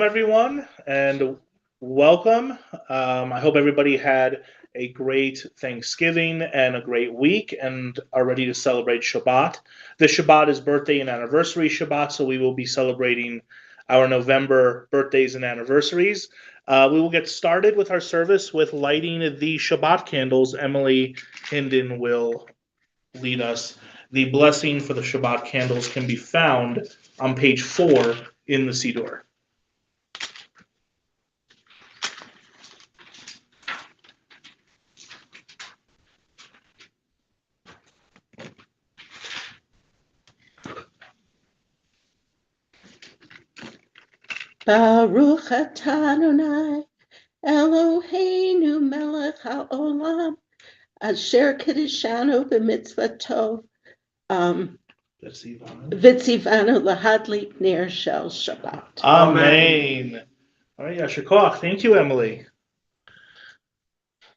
Everyone, and welcome. I hope everybody had a great Thanksgiving and a great week and are ready to celebrate Shabbat. This Shabbat is birthday and anniversary Shabbat, so we will be celebrating our November birthdays and anniversaries. We will get started with our service with lighting the Shabbat candles. Emily Hinden will lead us. The blessing for the Shabbat candles can be found on page 4 in the Siddur. Baruch atah Adonai Eloheinu melech haolam asher kiddushanu b'mitzvato v'tzivanu lahadlik ner shel Shabbat. Amen. All right, Yasher Koach. Thank you, Emily.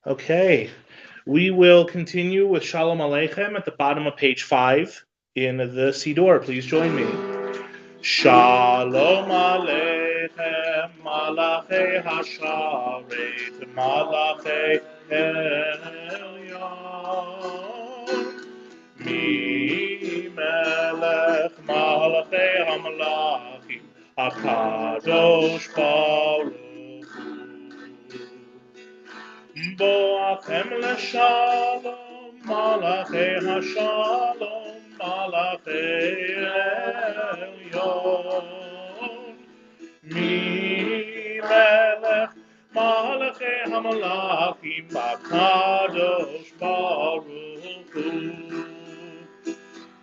Okay, we will continue with Shalom Aleichem at the bottom of page 5 in the Siddur. Please join me. Shalom Aleichem, Malachei Hasharet, Malachei Elyon. Mi melech Malachei Hamalachim, HaKadosh Baruch Hu. Boachem leshalom, Malachei Hashalom, Malachei Elyon. Mi melech Malachei Hamalachim, HaKadosh Baruch Hu.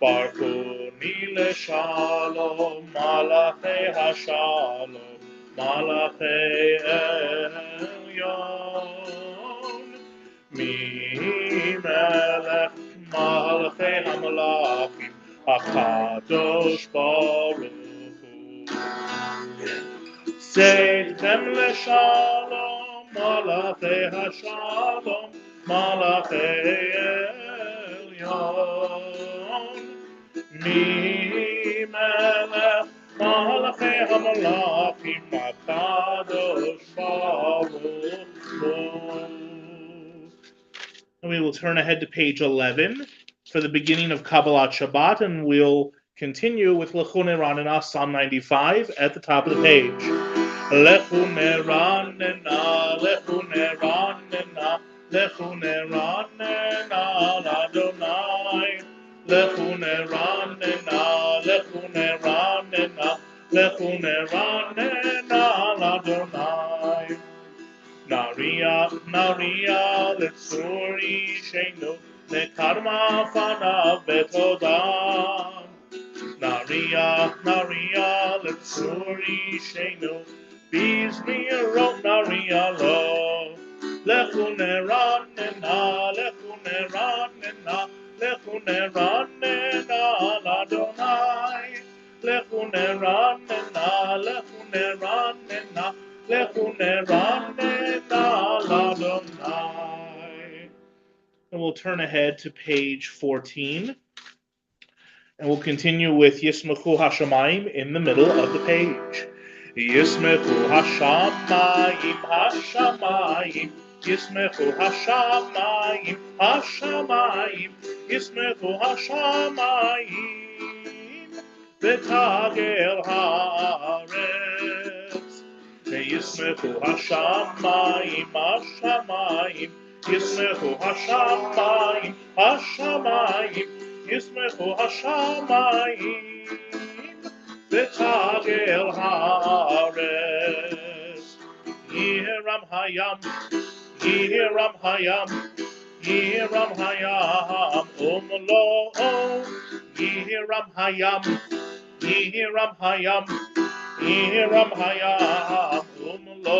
Barkuni leshalom, Malachei Hashalom, Malachei Elyon. Mi melech Malachei Hamalachim, HaKadosh Baruch Hu. Seichem leshalom, Malachei Hashalom, Malachei Elyon. Mi melech Malachei Hamalachim, HaKadosh Baruch Hu. And we will turn ahead to page 11 for the beginning of Kabbalat Shabbat, and we'll continue with Lechu Neranena, Psalm 95, at the top of the page. Lechu Neranena, Lechu Neranena, Lechu Neranena, Adonai. Lechu Neranena, Lechu Neranena, Lechu Neranena, Adonai. Naria, Naria, Letsuri Shenu, Nekarma Fanav Betodam. Naria, Naria, Letsuri Shenu, Bizmi Rot Naria Lo. Lechu Neranena, Lechu Neranena, Lechu Neranena, Adonai. Lechu Neranena, Lechu Neranena, Lechu Neranena, Adonai. And we'll turn ahead to page 14. And we'll continue with Yismechu Hashamayim in the middle of the page. Yismechu Hashamayim, Hashamayim, Yismechu Hashamayim, Hashamayim, Yismechu Hashamayim, Betagel Haaretz. Yismechu Hashamayim, Hashamayim, Yismechu Hashamayim, Hashamayim, Yismechu Hashamayim, Betagel Haaretz. Yiram Hayam, Yiram Hayam, Yiram Hayam, Umlo, Yiram Hayam, Yiram Hayam, Yiram Hayam, Umlo,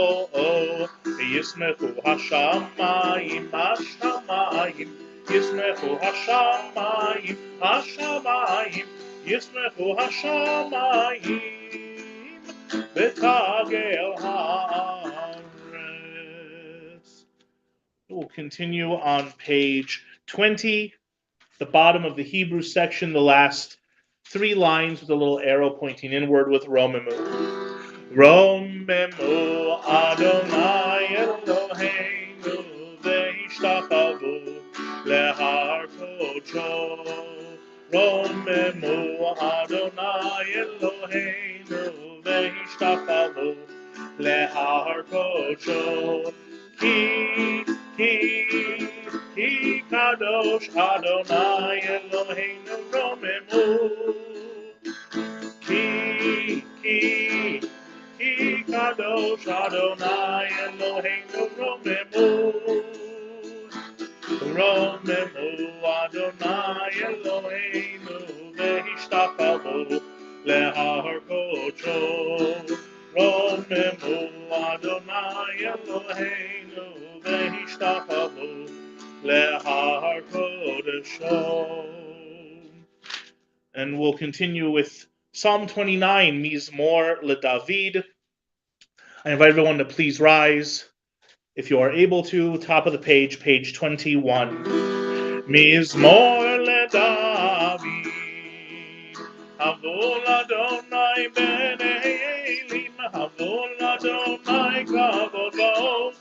Yismechu Hashamayim, Hashamayim, Yismechu Hashamayim, Hashamayim, Yismechu Hashamayim, Betagel Haaretz. We'll continue on page 20, the bottom of the Hebrew section, the last 3 lines with a little arrow pointing inward with Romemu. Romemu רוממו אדוני אלוהינו והשתחוו להר קודשו. רוממו אדוני אלוהינו והשתחוו להר קודשו. כי קדוש אדוני אלוהינו רוממו. כי קדוש אדוני אלוהינו רוממו. רוממו אדוני אלוהינו והשתחוו להר קודשו. רוממו אדוני אלוהינו והשתחוו להר קודשו. And we'll continue with Psalm 29, Mizmor LeDavid. I invite everyone to please rise, if you are able to, top of the page, page 21. Mizmor LeDavid, Havol Adonai Bnei Elim, Havol Adonai Kavod Va'oz,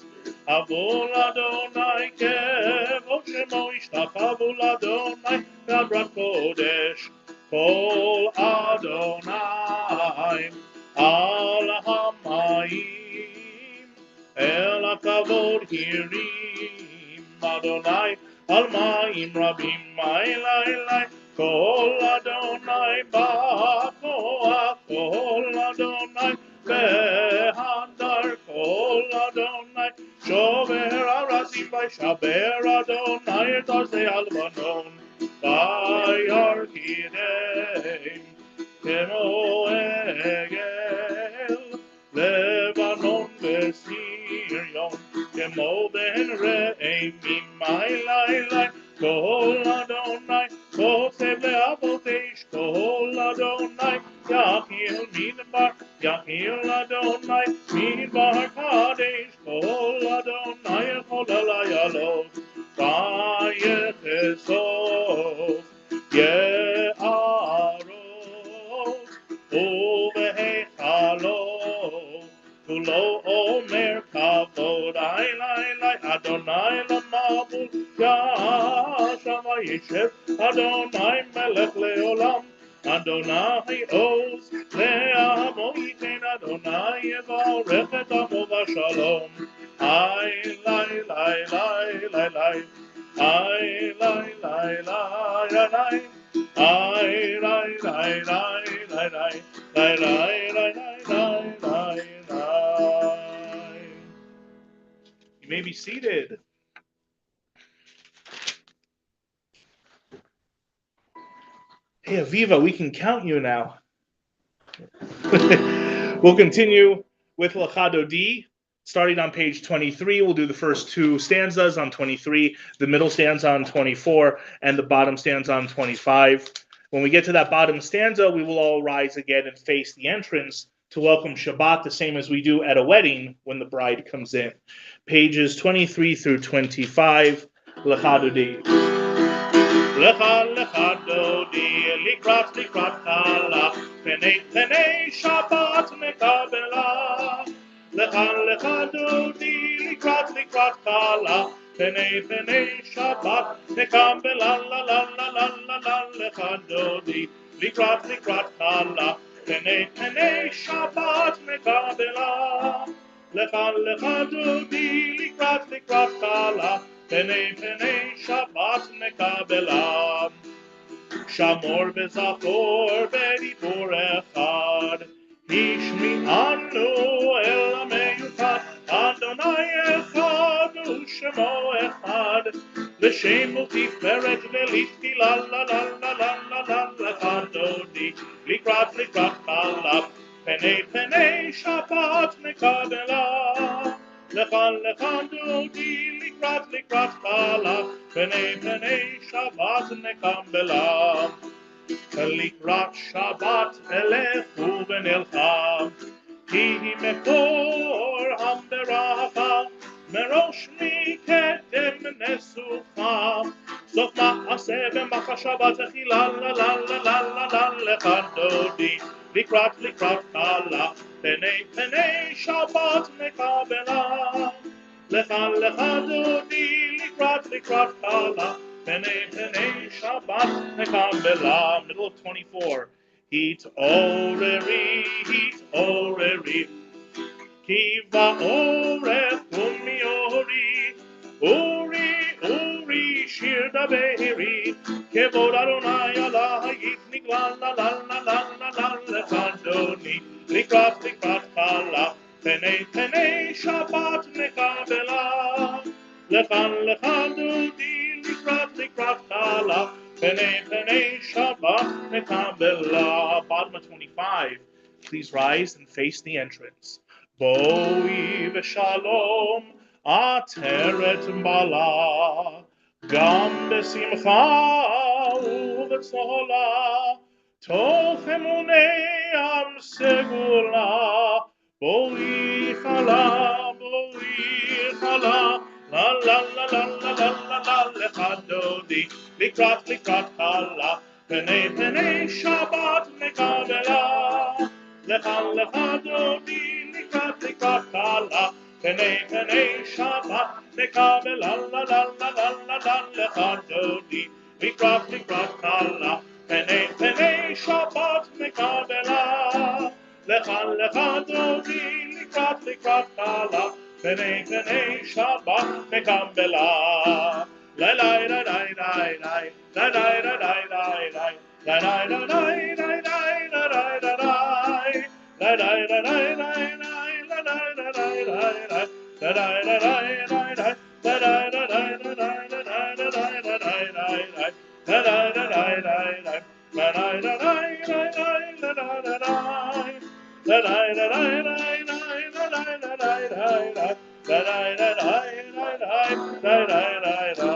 Havol Adonai Kevod Shemo, Ishtachavu Adonai Gabrat Kodesh. Kol Adonai al hamayim el hakavod hirim Adonai al mayim rabim ilai Kol Adonai ba'koach Kol Adonai behadar Kol Adonai shover arazim v'shaber Adonai et arzei albanon Bayar Kideim Kemo Egel Lebanon Besirion Kemo Ben Re'imim Ilai Kol Adonai Kosev Le'avotesh Kol Adonai Yachil Midbar Yachil Adonai Midbar Kadesh Kol Adonai Echol Alayalot Vayechesov Ye'arot Uvehechalot Kulo Omer Kavod Ilai Adonai Lamabul Yashama Yishev Adonai Melech Leolam Adonai Oz Le'amo Yiten Adonai Yevarech et Amo V'Shalom Ilai You may be seated. Hey, Aviva, we can count you now. We'll continue with Lachadodi. Starting on page 23, we'll do the first two stanzas on 23, the middle stanza on 24, and the bottom stanza on 25. When we get to that bottom stanza, we will all rise again and face the entrance to welcome Shabbat, the same as we do at a wedding when the bride comes in. Pages 23 through 25, Lechadodi. Lechadodi, likrat chala, penei Shabbat mekabela. Lecha dodi likrat chala penei Shabbat nekabela la lecha dodi likrat chala penei Shabbat nekabela lecha dodi likrat chala penei Shabbat nekabela Shamor bezachor bedibur echad Ishmi'anu el ha'meyuchad Adonai echad u'shemo echad L'shemu tiferet ve'liftila la lechadodi Likrat chala Penei Shabbat mekabela Lechadodi likrat chala Penei Shabbat mekabela Likrat Shabbat elechu v'nelcha Ki mekor ha'beracha Merosh miketem nesucha Sof ma'aseh v'macha Shabbat echila la lechadodi Likrat chala Penei Shabbat Mekabela. Lecha lecha dodi likrat kala. Pene Shabbat Mekabela. Middle of 24. Hit oreri. Kiva oref umiori. Uri, shir da behiri. Kevod Adonai Allah yitnik la lechadoni. Likrat kala. Pene Shabbat mekabela. Lechadodi likrat kala. Pene Shabbat mekabela. Bottom of 25. Please rise and face the entrance. Boi v'shalom ateret bala, gam besimcha u'b'tzola, toch emunei am segula. Boi chala, la la la la la la la lechadodi, likrat kala, pene Shabbat mekabela. Lecha dodi likrat kala, pene Shabbat mekabela la la la la la la. Lecha dodi likrat kala, pene Shabbat mekabela. Lecha dodi likrat kala, pene Shabbat mekabela. La la la la la la la la la la la. La la la la la la la la la la. La la la la la la la la la la. La la la la la la. La la la la la la la la la la. La la la la la la. La la la la la la la la. La la la la la la la. La la la la.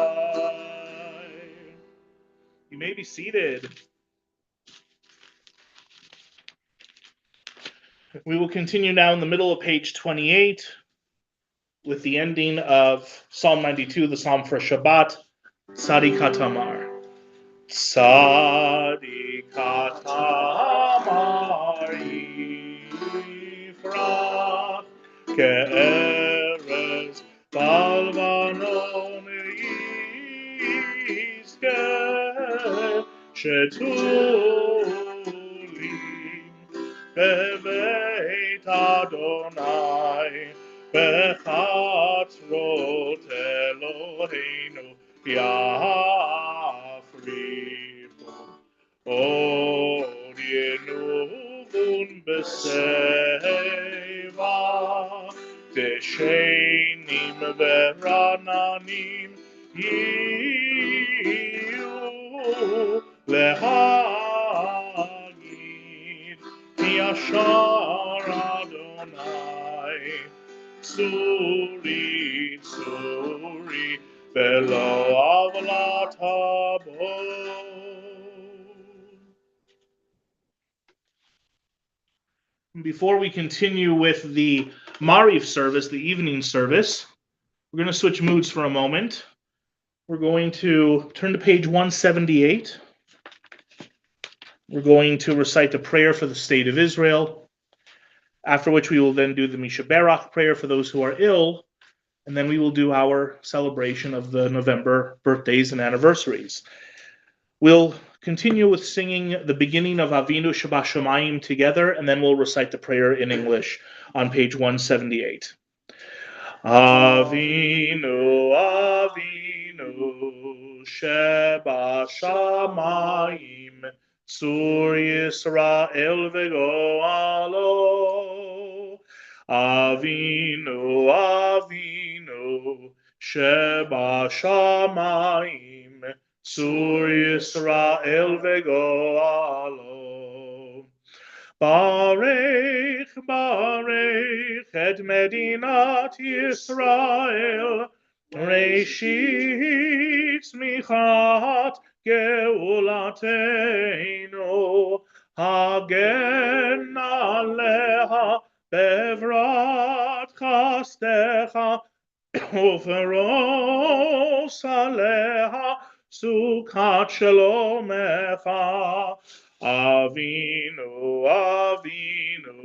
You may be seated. We will continue now in the middle of page 28 with the ending of Psalm 92, the Psalm for Shabbat, Tzadi Katamar. Tzadi Katamar Yifrach Ke'erez Balvanon Yizkeh Shetulim Bebeit Adonai Bechatzrot Eloheinu Yafrihu Od Yenuvun Beseva Deshenim Verananim Yiyu Lehagid Yashar Adonai Tsuri Velo Avlat Habo. Before we continue with the Mariv service, the evening service, we're going to switch moods for a moment. We're going to turn to page 178. We're going to recite a prayer for the state of Israel, after which we will then do the Mishaberach prayer for those who are ill, and then we will do our celebration of the November birthdays and anniversaries. We'll continue with singing the beginning of Avinu Shabbat Shamayim together, and then we'll recite the prayer in English on page 178. Avinu, Avinu, Shabbat Shamayim, Tzur Yisrael v'go'alo. Avinu, Avinu, Sheba Shamayim, Tzur Yisrael v'go'alo. Barech, Barech, et Medinat Yisrael, Reshit Smichat Geulateinu, Hagen Aleha, Bevrat Chastecha, Uferos Aleha, Sukat Shalomecha. Avinu, Avinu,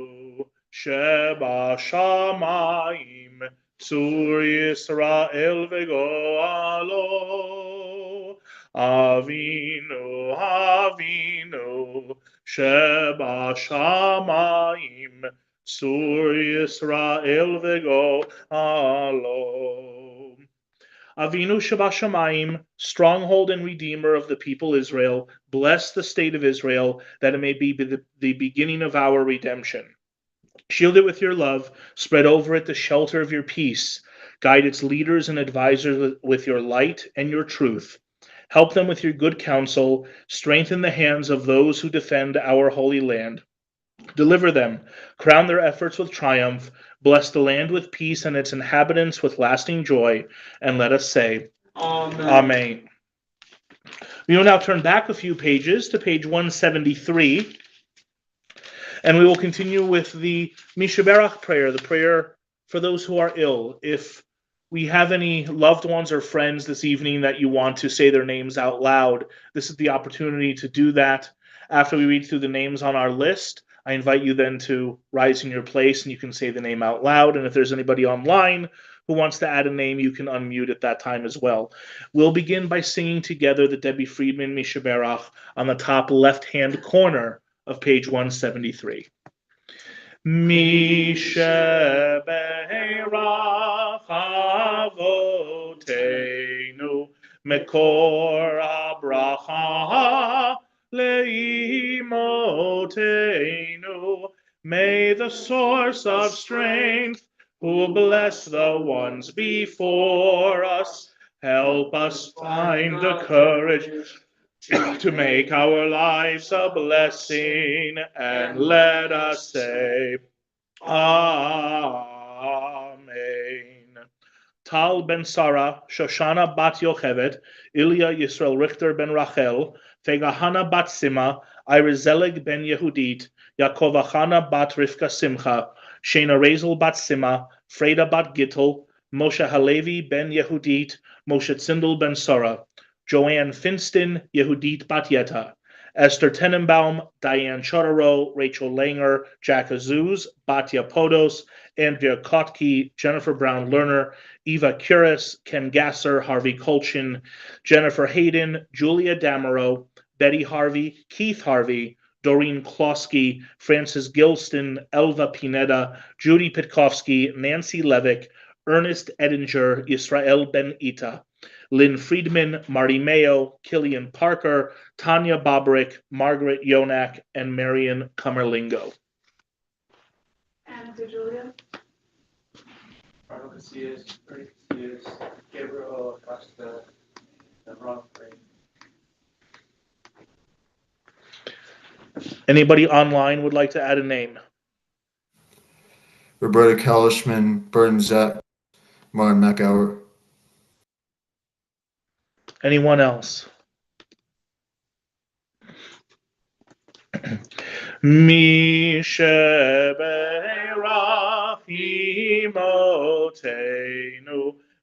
שבשמיים, צור ישראל וגואלו. אבינו, אבינו, שבשמיים, צור ישראל וגואלו. Avinu Shabashamayim, stronghold and redeemer of the people Israel, bless the state of Israel, that it may be the beginning of our redemption. Shield it with your love, spread over it the shelter of your peace, guide its leaders and advisors with your light and your truth. Help them with your good counsel, strengthen the hands of those who defend our holy land. Deliver them, crown their efforts with triumph, bless the land with peace and its inhabitants with lasting joy, and let us say, Amen. Amen. We will now turn back a few pages to page 173, and we will continue with the Mishaberach prayer, the prayer for those who are ill. If we have any loved ones or friends this evening that you want to say their names out loud, this is the opportunity to do that. After we read through the names on our list, I invite you then to rise in your place and you can say the name out loud. And if there's anybody online who wants to add a name, you can unmute at that time as well. We'll begin by singing together the Debbie Friedman Mishaberach on the top left-hand corner of page 173. Mishaberach Avotenu Mekor Abraha Leimotenu. May the source of strength, who bless the ones before us, help us find the courage to make our lives a blessing, and let us say, Amen. Tal ben Sarah, Shoshana bat Yocheved, Ilya Yisrael Richter ben Rachel, Fegahana bat Sima, Irizelig ben Yehudit, Yaakovachana bat Rivka Simcha, Shena Razel bat Sima, Freda bat Gittel, Moshe Halevi ben Yehudit, Moshe Tzindel ben Sarah, Joanne Finston, Yehudit bat Yeta, Esther Tenenbaum, Diane Chodorow, Rachel Langer, Jack Azuz, Batya Podos, Andrea Kotke, Jennifer Brown Lerner, Eva Curis, Ken Gasser, Harvey Kolchin, Jennifer Hayden, Julia Damerow, Betty Harvey, Keith Harvey, Doreen Klosky, Francis Gilston, Elva Pineda, Judy Pitkovsky, Nancy Levick, Ernest Edinger, Israel Ben Ita, Lynn Friedman, Marty Mayo, Killian Parker, Tanya Bobrick, Margaret Yonak, and Marion Cummerlingo. And to Julia. Arnold Casillas, Ernie Casillas, Gabriel Acosta, and Ron Frey. Anybody online would like to add a name? Roberta Kalishman, Burton Zett, Martin McHour. Anyone else? Mishaberach imotenu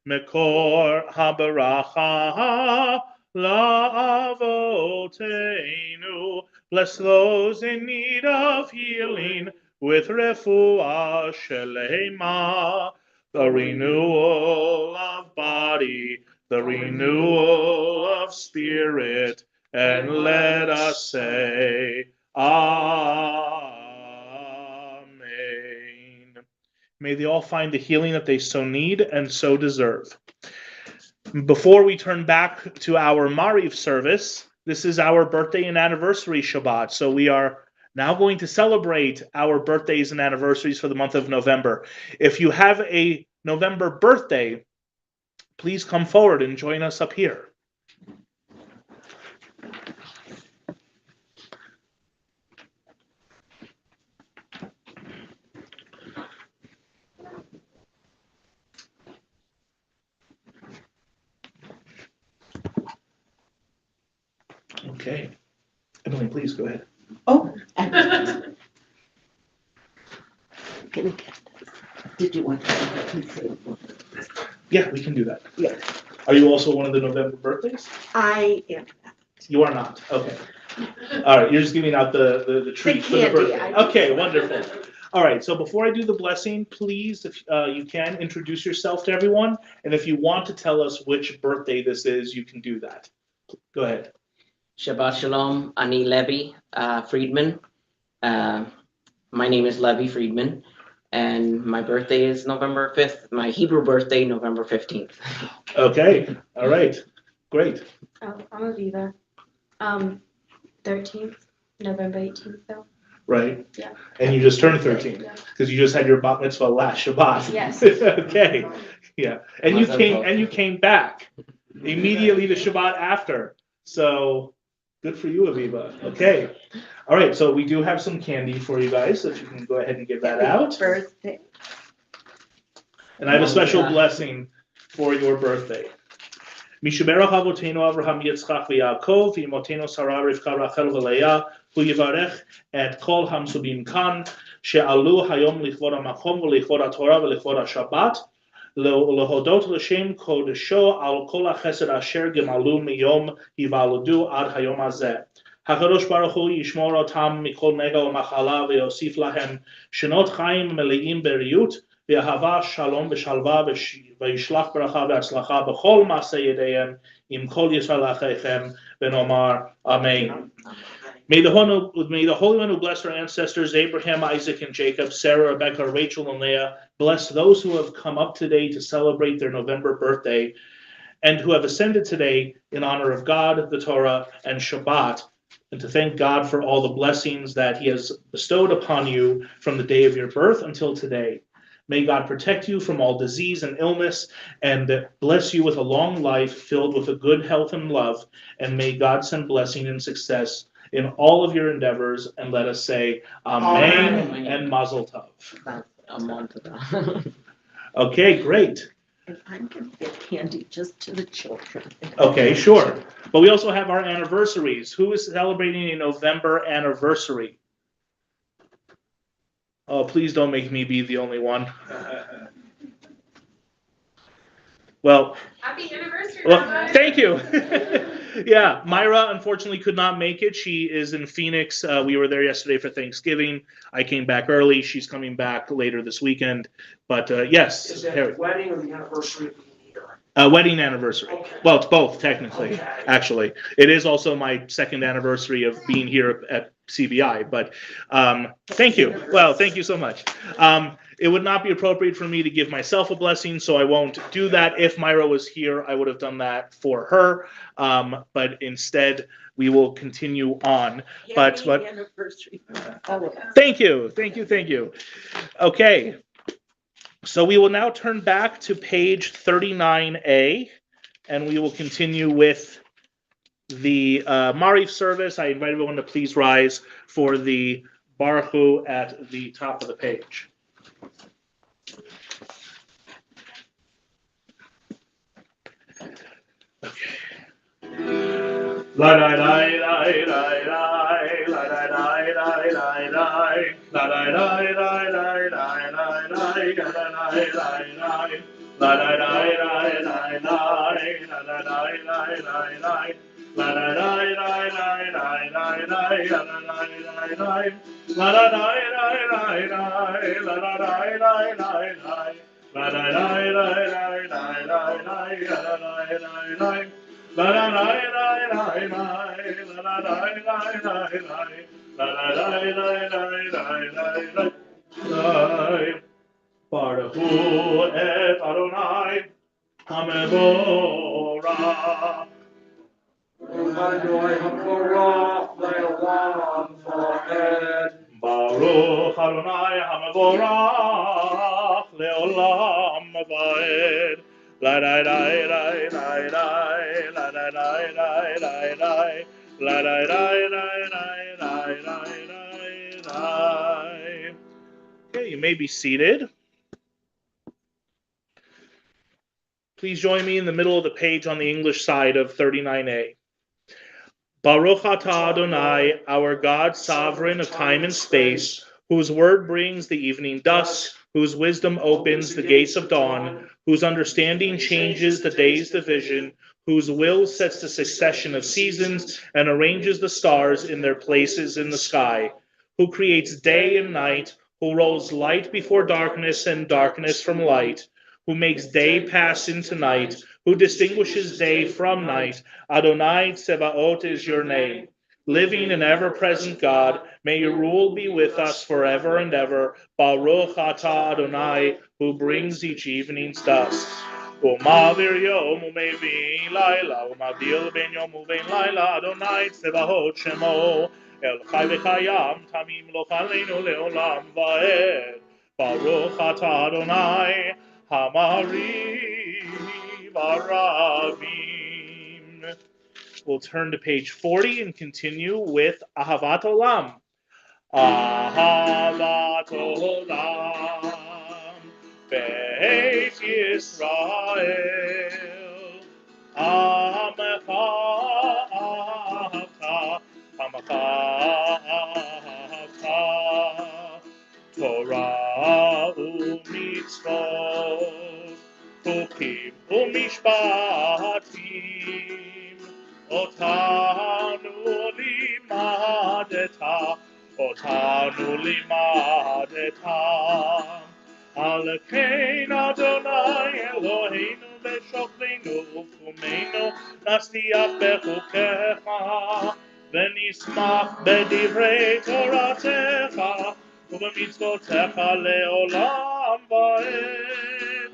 mekor habaracha la'avotenu. Bless those in need of healing with refuah shelema, the renewal of body, the renewal of spirit, and let us say, Amen. May they all find the healing that they so need and so deserve. Before we turn back to our Mariv service, this is our birthday and anniversary Shabbat. So we are now going to celebrate our birthdays and anniversaries for the month of November. If you have a November birthday, please come forward and join us up here. Okay. Emily, please go ahead. Oh, and can I get this? Did you want to say? Yeah, we can do that. Yeah. Are you also one of the November birthdays? I am. You are not. Okay. All right. You're just giving out the treat for the candy, birthday. Okay, wonderful. All right, so before I do the blessing, please, if you can, introduce yourself to everyone. And if you want to tell us which birthday this is, you can do that. Go ahead. Shabbat Shalom, Ani Levi Friedman. My name is Levi Friedman, and my birthday is November 5th. My Hebrew birthday, November 15th. Okay, all right, great. I'm Aviva. 13th, November 18th, though. Right. Yeah. And you just turned 13 Yeah. because you just had your bat mitzvah last Shabbat. Yes. Okay. Yeah. And you Mazel tov. came back immediately the Shabbat after. So good for you, Aviva. Okay. All right. So we do have some candy for you guys, so you can go ahead and give that out. Birthday. And I have a special blessing for your birthday. משברך אבותינו אברהם יצחק ויעקב ואמותינו שרה רבקה רחל ולאה הוא יברך את כל המסובים כאן שעלו היום לכבוד המקום ולכבוד התורה ולכבוד השבת להודות לשם קודשו על כל החסד אשר גמלו מיום היוולדו עד היום הזה. הקדוש ברוך הוא ישמור אותם מכל נגע ומחלה ויוסיף להם שנות חיים מלאים בריאות ואהבה, שלום ושלווה וישלח ברכה והצלחה בכל מעשה ידיהם עם כל ישראל אחיכם ונאמר אמן. May the Holy One who blessed our ancestors Abraham, Isaac, and Jacob, Sarah, Rebecca, Rachel, and Leah, bless those who have come up today to celebrate their November birthday and who have ascended today in honor of God, the Torah, and Shabbat, and to thank God for all the blessings that He has bestowed upon you from the day of your birth until today. May God protect you from all disease and illness and bless you with a long life filled with a good health and love. And may God send blessing and success in all of your endeavors. And let us say Amen, Amen. and Mazel Tov. I'm on to that. Okay, great. And I'm gonna get candy just to the children. Okay, sure. But we also have our anniversaries. Who is celebrating a November anniversary? Oh, please don't make me be the only one. Well, Happy anniversary, well, Rabbi. thank you. Yeah, Myra unfortunately could not make it. She is in Phoenix. We were there yesterday for Thanksgiving. I came back early. She's coming back later this weekend. But yes, Is that Harry. the wedding or the anniversary of the year? Wedding anniversary. Okay. Well, it's both technically. Okay. Actually, it is also my second anniversary of being here at CBI. But thank you. Well, thank you so much. It would not be appropriate for me to give myself a blessing, so I won't do that. If Myra was here, I would have done that for her. But instead, we will continue on. But Happy anniversary. Oh, thank you. Okay. So we will now turn back to page 39A, and we will continue with the Marif service. I invite everyone to please rise for the Baruch Hu at the top of the page. Okay. La la la la la la la la la la la la la la la Baruch Hu et Adonai HaMevorach. Adonai HaKorach Le'olam Va'ed. Baruch Adonai HaMevorach Le'olam Va'ed. La la la la la la la la la la la la la la la la. Okay, you may be seated. Please join me in the middle of the page on the English side of 39A. Baruch atah Adonai, our God, sovereign of time and space, whose word brings the evening dusk, whose wisdom opens the gates of dawn, whose understanding changes the day's division, whose will sets the succession of seasons and arranges the stars in their places in the sky, who creates day and night, who rolls light before darkness and darkness from light, who makes day pass into night, who distinguishes day from night. Adonai Tsebaot is your name. Living and ever-present God, may your rule be with us forever and ever. Baruch atah Adonai, who brings each evening's dusk. ומעביר יום ומביא לילה, ומבדיל בין יום ובין לילה, אדוני צבאות שמו, אל חי וקיים, תמים לא חלנו לעולם ועד. ברוך אתה אדוני, המריב הרבים. We'll turn to page 40 and continue with Ahavat Olam. Ahavat Olam, Beit Yisrael, Amecha Ahavta, Amecha Ahavta, Torah u'mitzvot, Chukim u'mishpatim, Otanu limadeta, Otanu limadeta. Alkein Adonai Eloheinu b'shokleinu u'kumeinu nasliach bechukecha v'nismach b'divrei toratecha u'b'mitzvotecha le'olam va'ed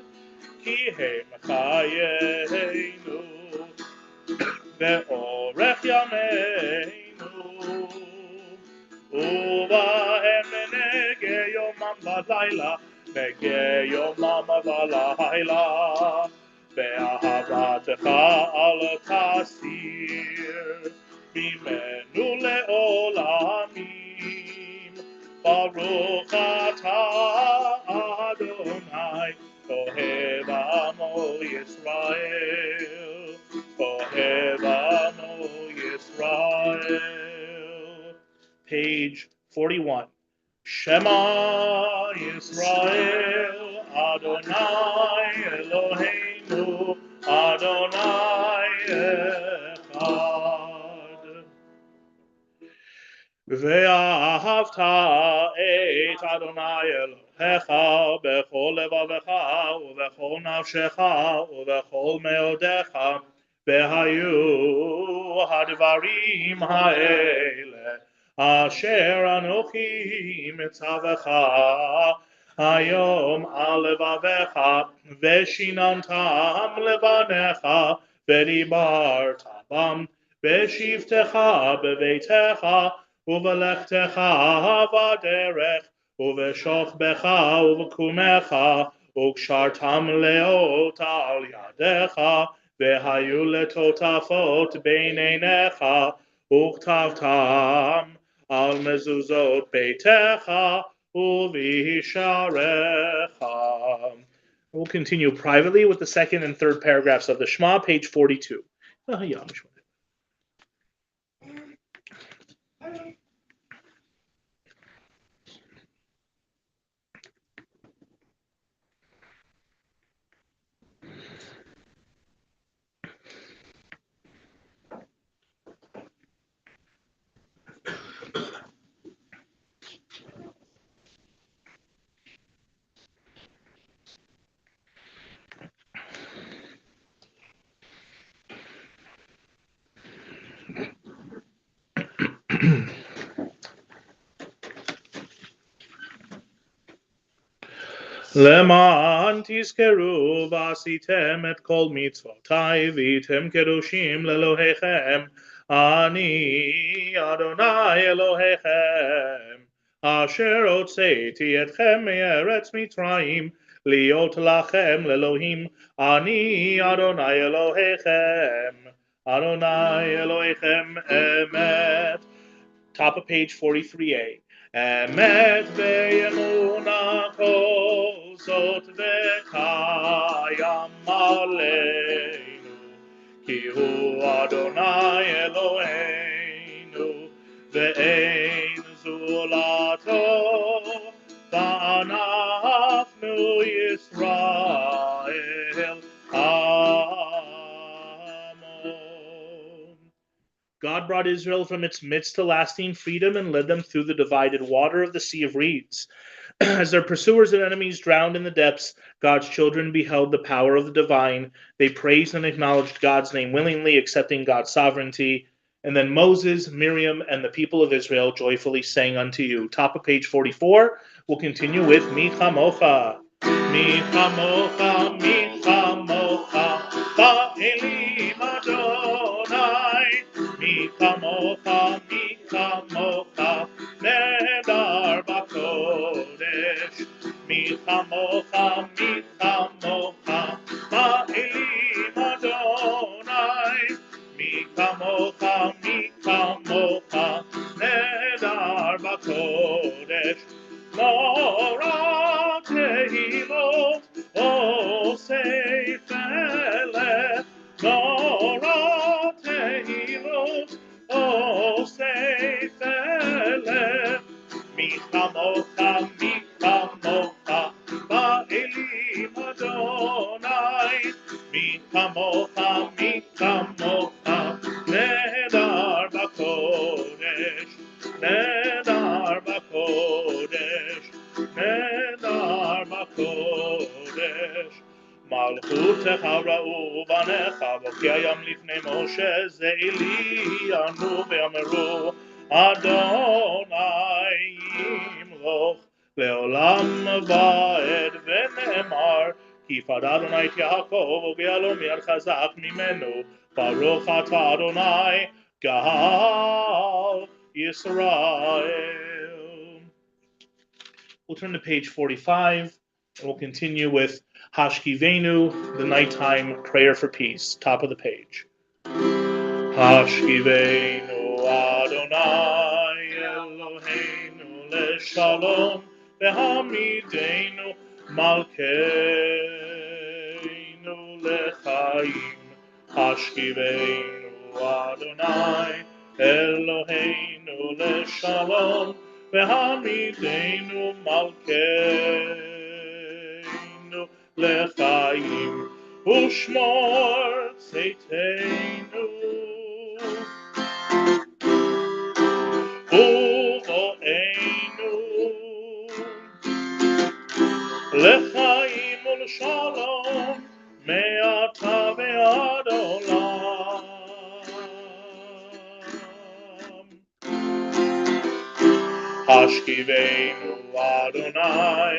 ki hem chayeinu ואורך ימינו, ובהם נגה יומם ולילה, נגה יומם ולילה, באהבתך אל תסיר, ממנו לעולמים, ברוך אתה אדוני, אוהב עמו ישראל. Ohev Amo Yisrael. Page 41. Shema Yisrael, Adonai Eloheinu, Adonai Echad. ואהבת את אדוני אלוהיך בכל לבבך ובכל נפשך ובכל מאודיך, והיו הדברים האלה אשר אנוכי מצווך היום על לבביך, ושיננתם לבניך ודיברת בם בשבתך בביתך ובלכתך בדרך ובשוכבך ובקומך, וקשרתם לאות על ידיך, והיו לטוטפות בין עיניך, וכתבתם על מזוזות ביתך ובשעריך. We'll continue privately with the second and third paragraphs of the Shema, page 42. למען תזכרו ועשיתם את כל מצוותיי והייתם קדושים לאלוהיכם, אני אדוני אלוהיכם, אשר הוצאתי אתכם מארץ מצרים, להיות לכם לאלוהים, אני אדוני אלוהיכם, אדוני אלוהיכם אמת. Top of page 43a. אמת ואמונה כל זאת וקיים עלינו, כי הוא אדוני אלוהינו ואין זולתו, ואנחנו ישראל God brought Israel from its midst to lasting freedom and led them through the divided water of the Sea of Reeds. As their pursuers and enemies drowned in the depths, God's children beheld the power of the divine. They praised and acknowledged God's name willingly, accepting God's sovereignty. And then Moses, Miriam, and the people of Israel joyfully sang unto you. Top of page 44. We'll continue with Mi Chamocha. Mi Chamocha, Mi Chamocha, Ba'elim Adonai. Mi Chamocha, Mi Chamocha, Nedar Bakodesh. Mi Chamocha, Ba'elim Adonai. Mi Chamocha, Nedar Bakodesh. Nora Tehilot, O Seifele. Nora Tehilot, O Seifele. Mi Chamocha, Ba'elim Adonai. Mi Chamocha, Nedar Bakodesh. Nedar Bakodesh, Nedar Bakodesh. מלכותך ראו בניך, בוקי הים לפני משה, זה אלי ענו ואמרו, אדוני ימלוך לעולם ועד, ונאמר, כי פדה אדוני את יעקב, וגאלו מיד חזק ממנו, ברוך אתה אדוני, גאל Yisrael. We'll turn to page 45. We'll continue with Hashkivenu, the nighttime prayer for peace. Top of the page. Hashkivenu Adonai Eloheinu leshalom v'hamidenu malkeinu lechaim. Hashkivenu Adonai Eloheinu leshalom v'hamidenu malkeinu lechaim u'shmor tzeitenu u'vo'enu lechaim u'l'shalom me'ata ve'ad olam. Hashkivenu Adonai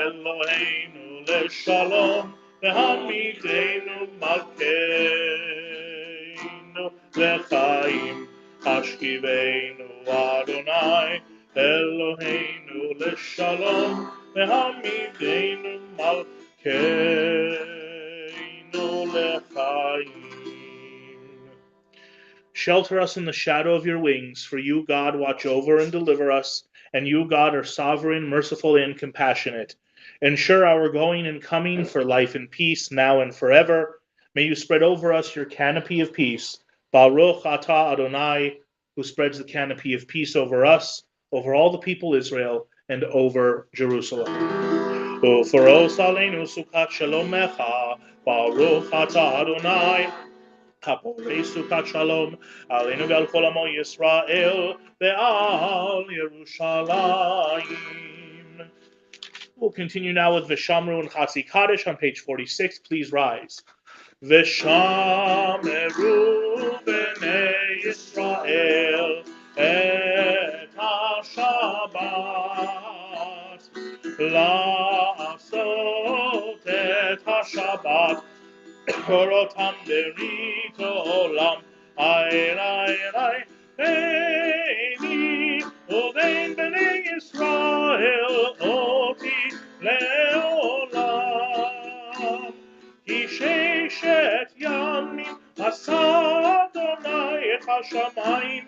Eloheinu leshalom v'hamidenu malkeinu lechaim. Hashkivenu Adonai Eloheinu leshalom v'hamidenu malkeinu lechaim. Shelter us in the shadow of your wings, for you, God, watch over and deliver us, and you, God, are sovereign, merciful, and compassionate. Ensure our going and coming for life and peace, now and forever. May you spread over us your canopy of peace. Baruch atah Adonai, who spreads the canopy of peace over us, over all the people Israel, and over Jerusalem. Uforos aleinu sukat shalomecha, Baruch atah Adonai, Haporei Sukkot Shalom, Aleinu ve'al kol amo Yisrael, ve'al Yerushalayim. We'll continue now with V'shamru and Chatzi Kaddish on page 46. Please rise. V'shameru b'nei Yisrael et ha-Shabbat, la'asot et ha-Shabbat, Korotam derito olam, ay, Beini, uvein b'nei Yisrael, oti leolam. Ki sheshet yamim, asa Adonai et hashamayim,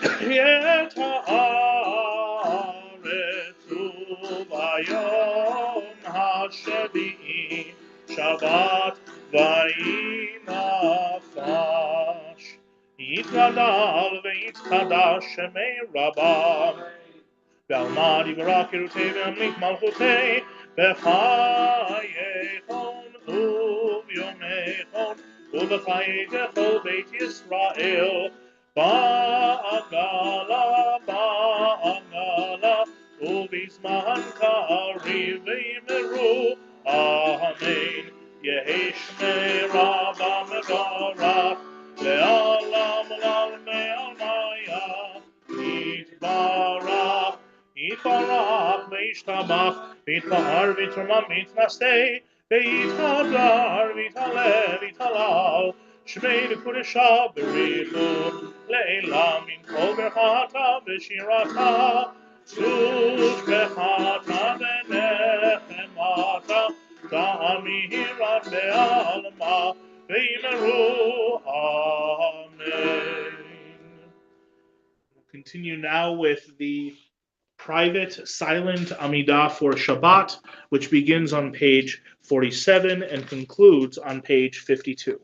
et haaretz u'bayom hashvi'i, Shabbat vayinafash. Yitgadal v'yitzchadash shemei rabam. Ve'almad yivarach yerutei ve'amlik malchutei. V'chayechon u'vyomechon. U'v'chayei v'chol beit Yisrael. Ba'agala, u'v'izman Zman Karev V'yimeru Amen. Yehi Shmei Rabba Mevarach Le'olam Olam Me'almaya Yitbarach Yitbarach Ve'ishtabach V'yitpa'ar V'yitramam V'yitnaseh V'yithadar V'yithaleh V'yithalal Shmei V'kudesha B'richu Le'elam Min Kol Berchata V'shirata Sush Bechata V'nechemata Ta'amirat Be'alma V'yimeru Amen. We'll continue now with the private silent Amidah for Shabbat, which begins on page 47 and concludes on page 52.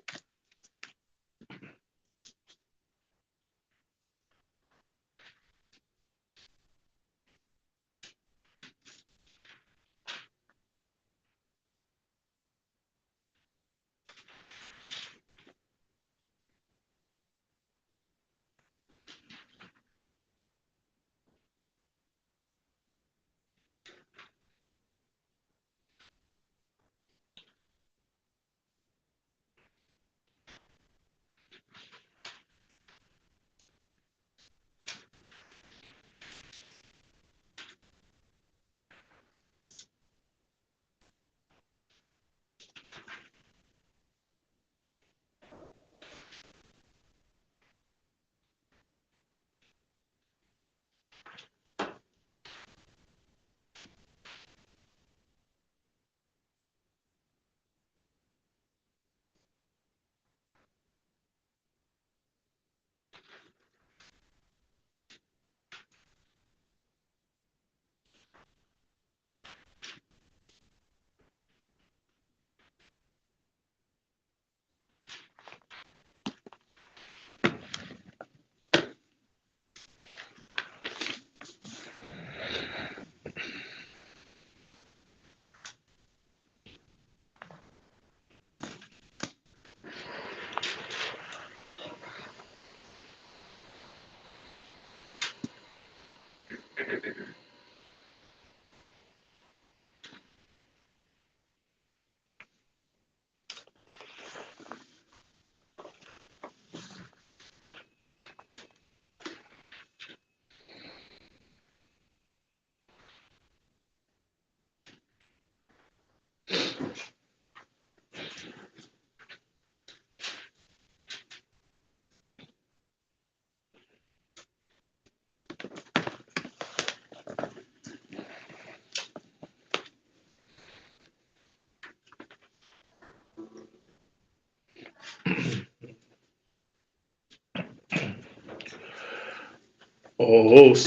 Ose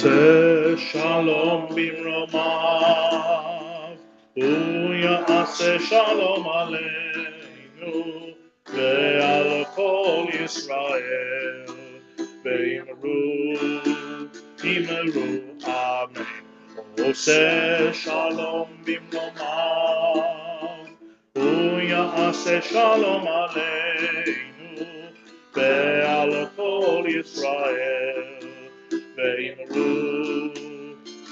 shalom bimromav, uyase shalom aleinu, ve'al kol Yisrael, ve'imru, amen. Ose shalom bimromav, uyase shalom aleinu, ve'al kol Yisrael,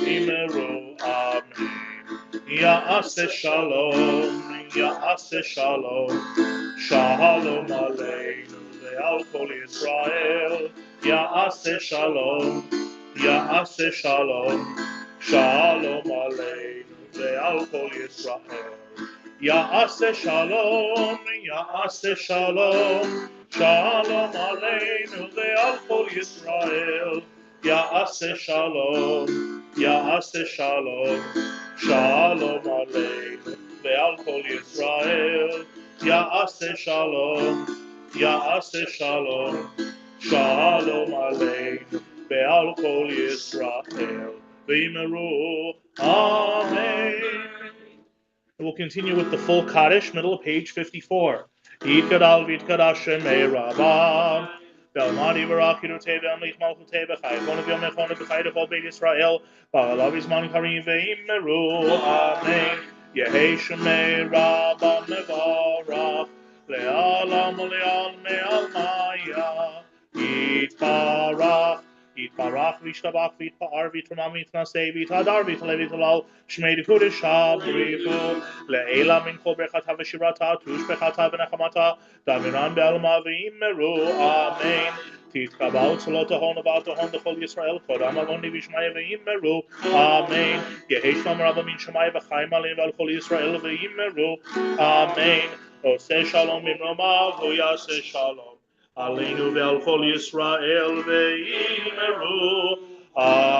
Imeru, amen. Ya'aseh shalom, shalom aleinu, ve'al kol Yisrael. Ya'aseh shalom, shalom aleinu, ve'al kol Yisrael. Ya'aseh shalom, shalom aleinu, ve'al kol Yisrael. Ya'aseh shalom, shalom aleinu, ve'al kol Yisrael. Ya'aseh shalom, shalom aleinu, ve'al kol Yisrael. V'yimeru, amen. We'll continue with the full Kaddish, middle of page 54. Yikadal v'yitkadash shemei Rabban. Belmadi barach yirutei ve'amlich malchutei b'chai. V'onu v'yomechonu b'chai d'chol beit Yisrael. Ba'alav yizman karim ve'imeru. Amen. Yehei shemei Rabban mevarach. Le'alam u'le'al me'al maya. Yitbarach Yitbarach v'yishtabach v'yitpa'ar v'yitronam v'yitnaseh v'yitadar v'yitale v'yitalal Shmei Kodesh Shabrichu Le'ela min kol berchata v'shirata tushbechata v'nechamata Daviran be'alma v'yimeru Amen Titkabal tzolotahon avatahon l'chol Yisrael Kodam aloni v'yishmaya v'yimeru Amen Yeheshlam rabba min shemaya v'chaim alim v'al Yisrael v'yimeru Amen Oseh shalom b'mromav v'yaseh shalom Aleinu ve'al kol Yisrael ve'imeru. Amen.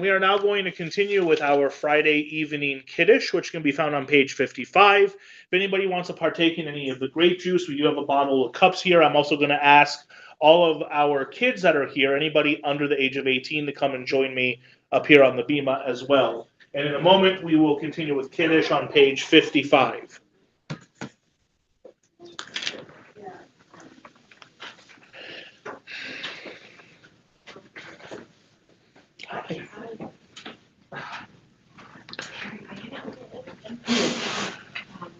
We are now going to continue with our Friday evening Kiddush, which can be found on page 55. If anybody wants to partake in any of the grape juice, we do have a bottle of cups here. I'm also going to ask all of our kids that are here, anybody under the age of 18, to come and join me up here on the bima as well. And in a moment, we will continue with Kiddush on page 55.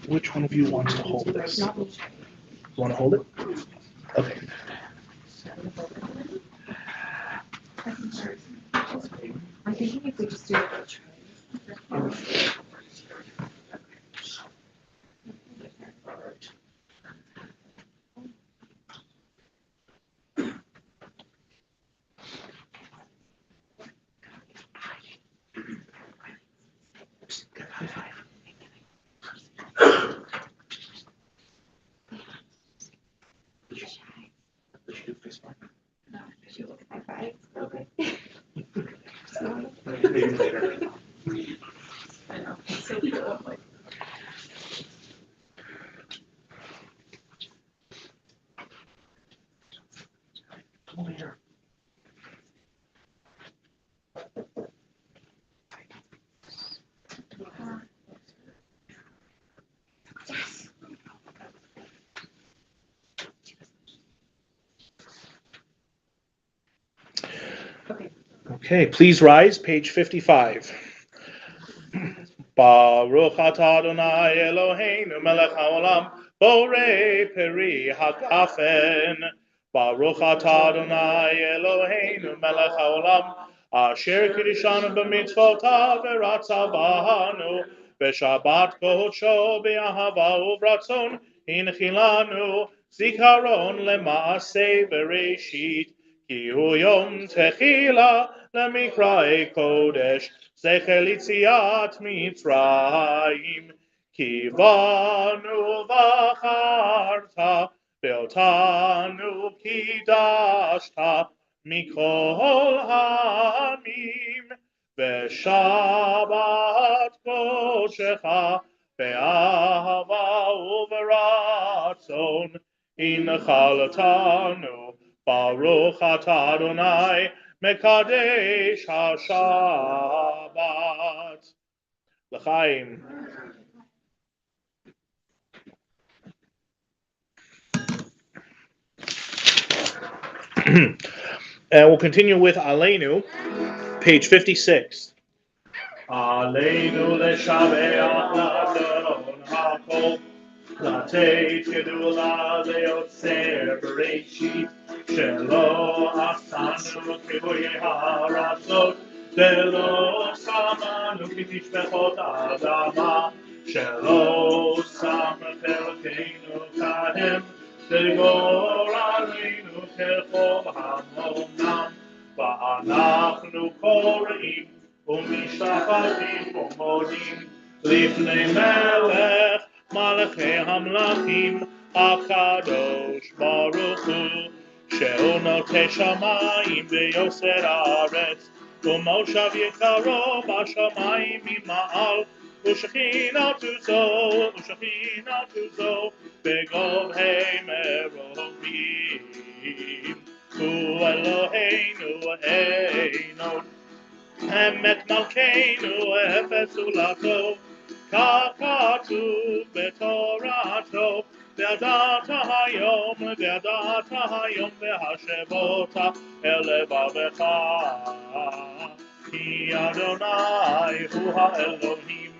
Which one of you wants to hold this? Want to hold it? Okay. I'm thinking if we just do it. Maybe later. I know. So cool. Like, Come over here. Okay, please rise, page 55. Baruch atah Adonai Eloheinu melech haolam borei peri hagafen. Baruch atah Adonai Eloheinu melech haolam asher kiddushanu b'mitzvotav v'ratzavanu b'shabbat kodsho b'ahava u'vratzon hinchilanu zikaron lema'aseh bereshit ki hu yom techila lemikra'ei kodesh Zecher litziat Mitzrayim, kivanu v'acharta, ve'otanu kidashta, mikol ha'amim, ve'shabbat kodshecha, ve'ahava u'v'ratzon, inchalotanu, Baruch atah Adonai, Mekadesh HaShabbat. L'chaim. And we'll continue with Aleinu, page 56. Aleinu leshabeach l'adon ha'kol לתת גדולה ליוצר בראשית שלא עשנו כגויי הרצות ולא שמנו כתשפחות האדמה שלא שם חלקנו כהם וגורלנו כחום המונם ואנחנו קוראים ומשתחווים ומודים לפני מלך מלכי המלכים הקדוש ברוך הוא שהוא נוטה שמיים ויוסר הארץ ומושב יקרו בשמיים ממעל ושכינתו זו בגובהי מרומים הוא אלוהינו אינו אמת מלכנו אפס זולתו כך כתוב בתורתו וידעת היום והשבות אל לבבך כי אדוני הוא האלוהים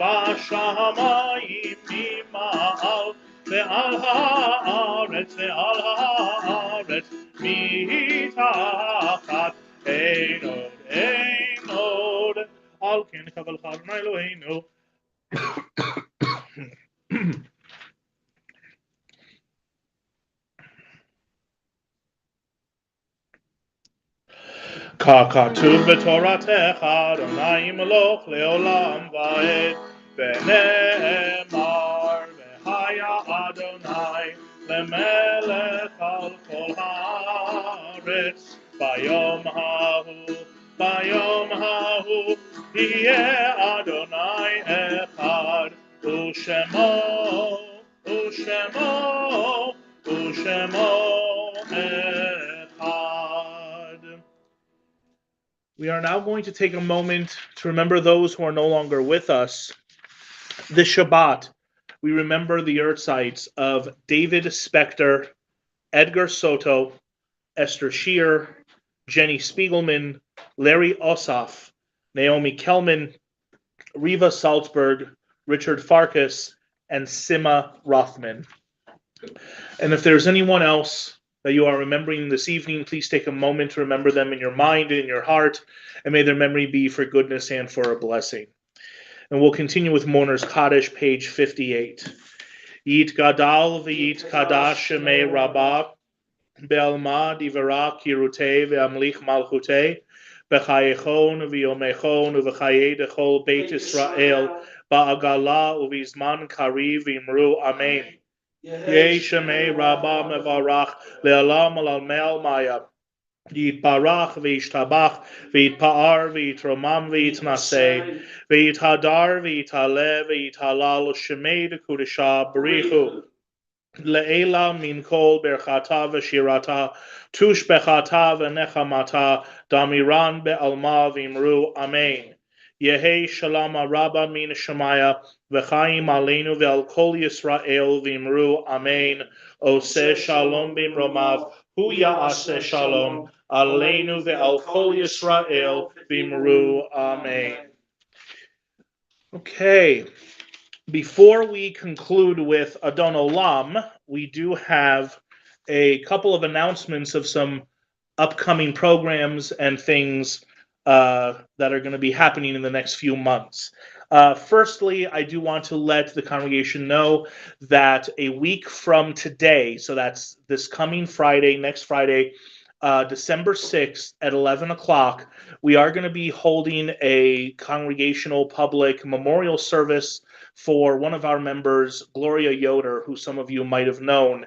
בשמיים ממעל ועל הארץ ועל הארץ מתחת אין עוד על כן קבלך אדוני אלוהינו ככתוב בתורתך אדוני ימלוך לעולם ועד ונאמר והיה אדוני למלך על כל הארץ ביום ההוא יהיה אדוני אחד ושמו אחד. We are now going to take a moment to remember those who are no longer with us. This Shabbat, we remember the yahrzeits of David Spector, Edgar Soto, Esther Shear, Jenny Spiegelman, Larry Ossoff, Naomi Kelman, Riva Salzberg, Richard Farkas, and Sima Rothman. And if there's anyone else that you are remembering this evening, please take a moment to remember them in your mind and in your heart, and may their memory be for goodness and for a blessing. And we'll continue with Mourner's Kaddish, page 58. Yit Gadal v'yit Kadash Shemei Rabbah Be'alma Divera Kirutei Ve'amlich Malchutei B'chayechon v'yomechon u'v'chayei dechol Beit Israel Ba'agala u'vizman kariv v'imru Amen. Yeh Shemei Rabbah Mevarach Le'alam Alalmel Maya Yitbarach v'yishtabach v'yitpa'ar v'yitromam v'yitnaseh v'yithadar v'yitale v'yithalal Shemei Dekudesha Barichu Le'ela min kol berchata v'shirata tush bechata v'nechamata damiran be'alma v'imru Amen. Yehi shalom rabba min shemaya v'chaim aleinu ve'al kol Yisrael v'imru Amen. Oseh shalom b'imromav hu ya'aseh shalom aleinu ve'al kol Yisrael v'imru Amen. Okay. Before we conclude with Adon Olam, we do have a couple of announcements of some upcoming programs and things that are going to be happening in the next few months. Firstly, I do want to let the congregation know that a week from today, so that's this coming Friday, next Friday, December 6th at 11 o'clock, we are going to be holding a congregational public memorial service for one of our members, Gloria Yoder, who some of you might have known.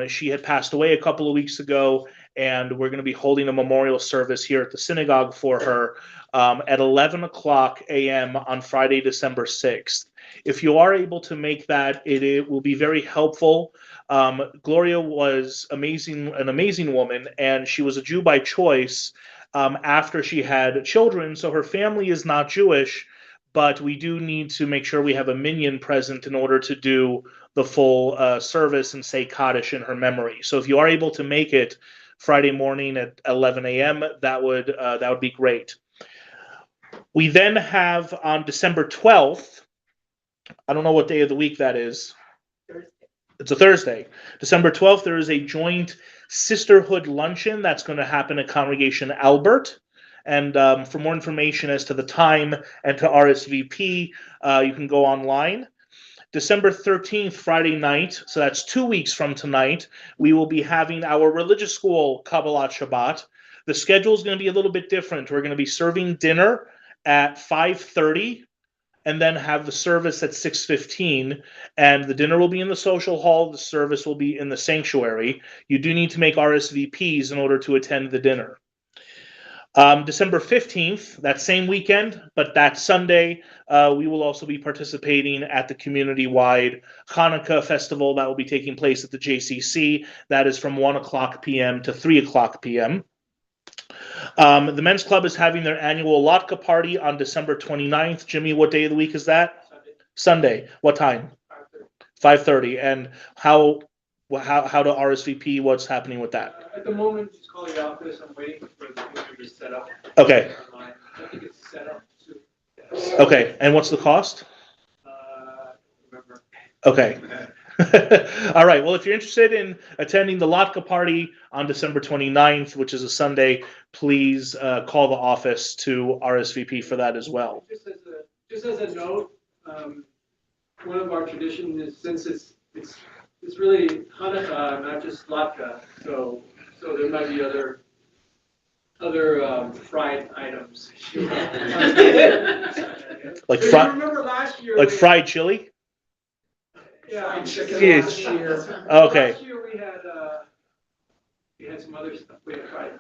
She had passed away a couple of weeks ago, and we're going to be holding a memorial service here at the synagogue for her at 11 o'clock a.m. on Friday, December 6th. If you are able to make that, it will be very helpful. Gloria was an amazing woman, and she was a Jew by choice after she had children, so her family is not Jewish, but we do need to make sure we have a minyan present in order to do the full service and say Kaddish in her memory. So if you are able to make it Friday morning at 11 a.m., that would be great. We then have on December 12th, I don't know what day of the week that is. It's a Thursday. December 12th, there is a joint sisterhood luncheon that's going to happen at Congregation Albert. And for more information as to the time and to RSVP, you can go online. December 13th, Friday night, so that's 2 weeks from tonight, we will be having our religious school Kabbalat Shabbat. The schedule is going to be a little bit different. We're going to be serving dinner at 5:30 and then have the service at 6:15. And the dinner will be in the social hall. The service will be in the sanctuary. You do need to make RSVPs in order to attend the dinner. December 15th, that same weekend, but that Sunday, we will also be participating at the community-wide Hanukkah festival that will be taking place at the JCC. That is from 1 o'clock p.m. to 3 o'clock p.m. The men's club is having their annual Latka party on December 29th. Jimmy, what day of the week is that? Sunday. What time? 5:30. And how to RSVP? What's happening with that? At the moment, just call your office. I'm waiting for the computer to set up. Okay. I think it's set up soon. Okay. And what's the cost? Remember. Okay. All right. Well, if you're interested in attending the Latka party on December 29th, which is a Sunday, please call the office to RSVP for that as well. Just as a note, one of our traditions is, since it's really Hanukkah, not just latke, so there might be other fried items. Like If you remember last year. like fried chili? Yeah. Fried chicken Yes. last year. Okay. Last year we had some other stuff. We had fried.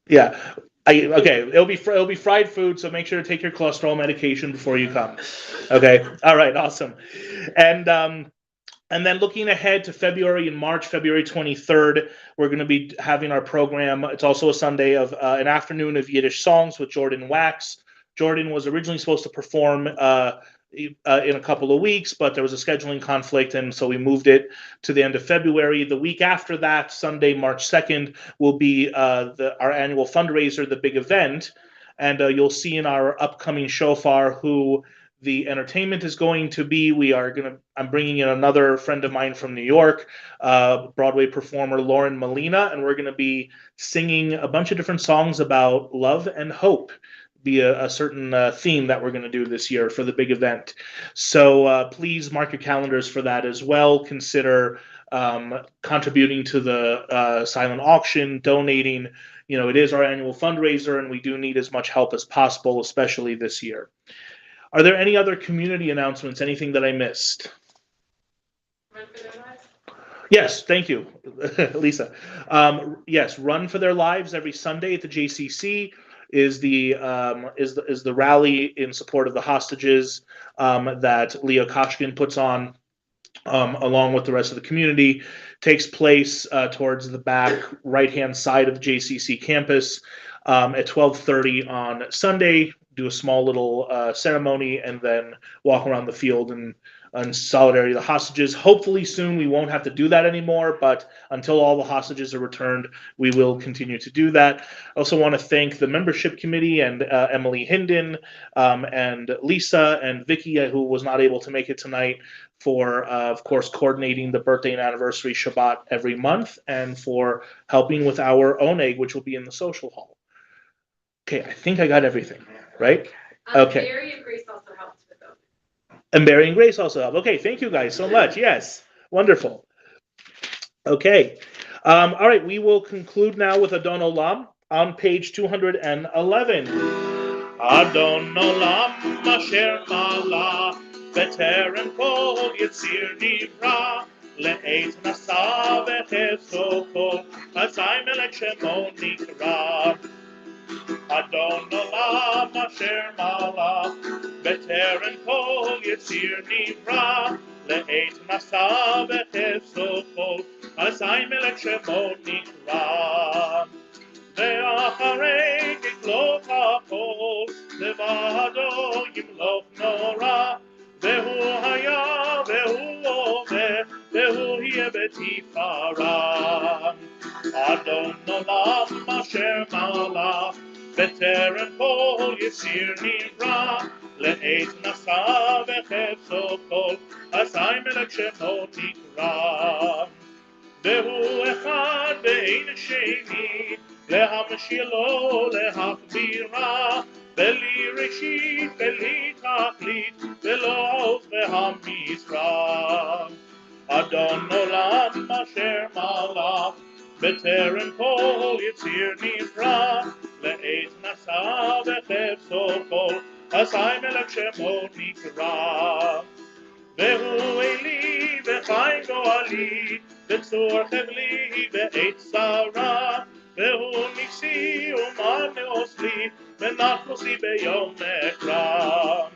Yeah. Okay. It'll be fried food, so make sure to take your cholesterol medication before you come. Okay. All right. Awesome. And then looking ahead to February and March, February 23rd, we're going to be having our program. It's also a Sunday of an afternoon of Yiddish songs with Jordan Wax. Jordan was originally supposed to perform in a couple of weeks, but there was a scheduling conflict, and so we moved it to the end of February. The week after that, Sunday, March 2nd, will be our annual fundraiser, the big event, and you'll see in our upcoming shofar who the entertainment is going to be. I'm bringing in another friend of mine from New York, Broadway performer Lauren Molina, and we're going to be singing a bunch of different songs about love and hope. Be a certain theme that we're going to do this year for the big event. So please mark your calendars for that as well. Consider contributing to the silent auction, donating. It is our annual fundraiser, and we do need as much help as possible, especially this year. Are there any other community announcements? Anything that I missed? Run for their lives. Yes, thank you, Lisa. Yes, Run for Their Lives every Sunday at the JCC is the rally in support of the hostages that Leo Koshkin puts on, along with the rest of the community. Takes place towards the back right-hand side of the JCC campus at 12:30 on Sunday. Do a small little ceremony and then walk around the field and solidarity of the hostages. Hopefully soon we won't have to do that anymore, but until all the hostages are returned, we will continue to do that. I also want to thank the membership committee and Emily Hinden and Lisa and Vicky, who was not able to make it tonight, for, of course, coordinating the birthday and anniversary Shabbat every month, and for helping with our oneg, which will be in the social hall. Okay, I think I got everything, right? Okay. Mary and Grace also helped with them. And Barry and Grace also help. Okay, thank you guys so much. Yes, wonderful. Okay, all right, we will conclude now with Adon Olam on page 211. Adon Olam asher mala b'terem kol yitzir nivra le'et nasa v'chefso kol azay melech shemo nikra. Adon Olam asher mala b'terem kol yitzir nivra le'et nasa v'chefso kol azay melech shemo nikra. ואחרי תקלוט הכל, לבדו ימלוך נורא, והוא היה והוא הווה, והוא יהיה בתפארה. אדון עולם אשר מלך, בטרם כל יציר נברא, לעת נשא וחפצו כל, אזי מלך שמו נקרא. והוא אחד ואין שני, להמשילו להכבירה, בלי ראשית בלי תכלית, ולא עוז והמשרה. אדון עולם אשר מלך, בטרם כל יציר נברא, לעת נשא וחפצו כל, אזי מלך שמו נקרא. והוא אלי וחי גואלי, בצור חבלי בעת צרה, והוא ניסי ומנעוס לי, ונחלוסי ביום אקרא.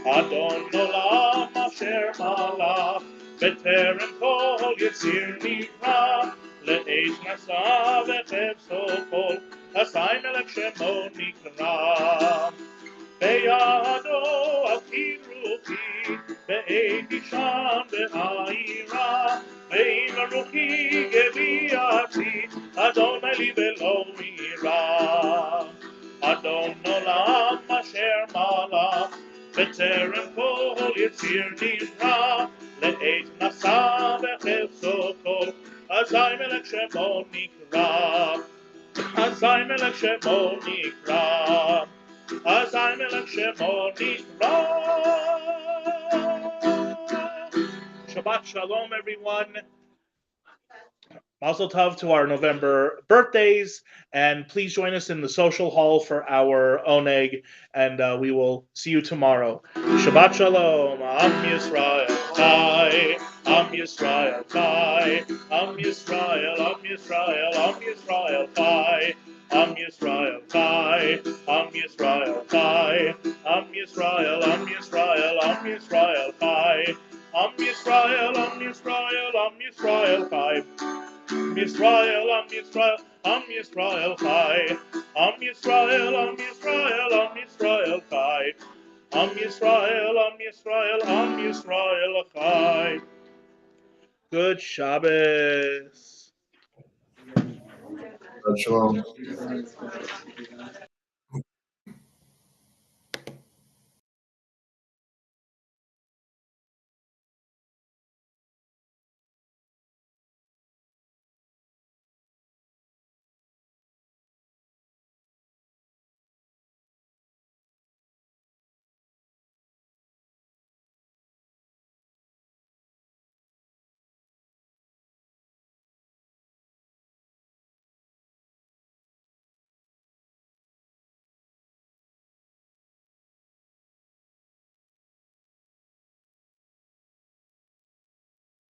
אדון עולם אשר מלך, בטרם כל יציר נברא, לעת נשא וחפצו כל, אזי מלך שמו נקרא. בידו על כרוכי, בעת אישן בעירה, ועם רוחי גביעתי, אדון אלי ולא יירא. אדון עולם אשר מלך, בטרם כל יציר נברא, לעת מסע וחפצו כל, אזי מלך שמו נקרא, אזי מלך שמו נקרא, אזי מלך שמו נקרא. Shabbat Shalom, everyone. Mazel tov to our November birthdays, and please join us in the social hall for our oneg, and we will see you tomorrow. Shabbat Shalom, Am Yisrael Chai, Am Yisrael Chai, Am Yisrael, Am Yisrael, Am Yisrael Chai, Am Yisrael Chai, Am Yisrael Chai, Am Yisrael, Am Yisrael, Am Yisrael Chai, Am Yisrael, Am Yisrael, Am Yisrael Chai. Yisrael, Am Yisrael, Am Yisrael Chai. Am Yisrael, Am Yisrael, Am Yisrael Chai. Am Yisrael, Am Yisrael, Am Yisrael Chai. Good Shabbos. Shabbat Shalom.